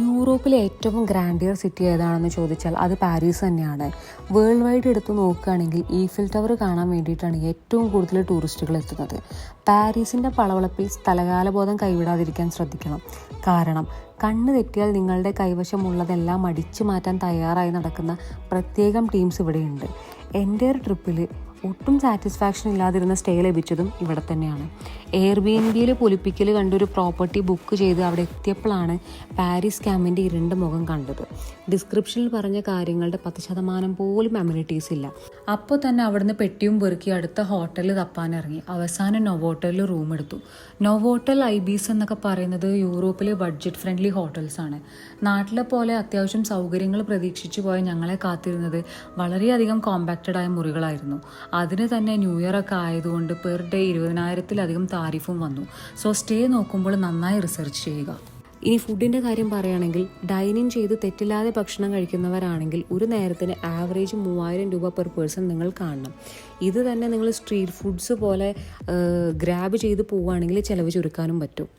യൂറോപ്പിലെ ഏറ്റവും grandeur city ഏതാണെന്ന് ചോദിച്ചാൽ അത് പാരീസ് തന്നെയാണ്. വേൾഡ് വൈഡ് എടുത്ത് നോക്കുകയാണെങ്കിൽ ഈഫിൽ ടവർ കാണാൻ വേണ്ടിയിട്ടാണ് ഏറ്റവും കൂടുതൽ ടൂറിസ്റ്റുകൾ എത്തുന്നത്. പാരീസിൻ്റെ പളവളപ്പിൽ സ്ഥലകാലബോധം കൈവിടാതിരിക്കാൻ ശ്രദ്ധിക്കണം. കാരണം കണ്ണ് തെറ്റിയാൽ നിങ്ങളുടെ കൈവശമുള്ളതെല്ലാം അടിച്ചു മാറ്റാൻ തയ്യാറായി നടക്കുന്ന പ്രത്യേകം ടീംസ് ഇവിടെയുണ്ട്. എൻ്റെ ഒരു ട്രിപ്പിൽ ഒട്ടും സാറ്റിസ്ഫാക്ഷൻ ഇല്ലാതിരുന്ന സ്റ്റേ ലഭിച്ചതും ഇവിടെ തന്നെയാണ്. എയർബിഎൻബിയിൽ പൊലിപ്പിക്കൽ കണ്ടൊരു പ്രോപ്പർട്ടി ബുക്ക് ചെയ്ത് അവിടെ എത്തിയപ്പോഴാണ് പാരീസ് സ്കാമിൻ്റെ ഇരുണ്ട മുഖം കണ്ടത്. ഡിസ്ക്രിപ്ഷനിൽ പറഞ്ഞ കാര്യങ്ങളുടെ 10% പോലും അമ്യൂണിറ്റീസ് ഇല്ല. അപ്പോൾ തന്നെ അവിടുന്ന് പെട്ടിയും പെറുക്കി അടുത്ത ഹോട്ടലിൽ തപ്പാനിറങ്ങി. അവസാനം നൊവോട്ടലിൽ റൂം എടുത്തു. നൊവോട്ടൽ ഐബീസ് എന്നൊക്കെ പറയുന്നത് യൂറോപ്പിലെ ബഡ്ജറ്റ് ഫ്രണ്ട്ലി ഹോട്ടൽസ് ആണ്. നാട്ടിലെ പോലെ അത്യാവശ്യം സൗകര്യങ്ങൾ പ്രതീക്ഷിച്ചു പോയ ഞങ്ങളെ കാത്തിരുന്നത് വളരെയധികം കോമ്പാക്റ്റഡായ മുറികളായിരുന്നു. അതിന് തന്നെ ന്യൂ ഇയർ ഒക്കെ ആയതുകൊണ്ട് പെർ ഡേ 20,000-ലധികം താരിഫും വന്നു. സോ സ്റ്റേ നോക്കുമ്പോൾ നന്നായി റിസർച്ച് ചെയ്യുക. ഇനി ഫുഡിൻ്റെ കാര്യം പറയുകയാണെങ്കിൽ ഡൈനിങ് ചെയ്ത് തെറ്റില്ലാതെ ഭക്ഷണം കഴിക്കുന്നവരാണെങ്കിൽ ഒരു നേരത്തിന് ആവറേജ് 3,000 രൂപ പെർ പേഴ്സൺ നിങ്ങൾ കാണണം. ഇത് തന്നെ നിങ്ങൾ സ്ട്രീറ്റ് ഫുഡ്സ് പോലെ ഗ്രാബ് ചെയ്ത് പോവുകയാണെങ്കിൽ ചിലവ് ചുരുക്കാനും പറ്റും.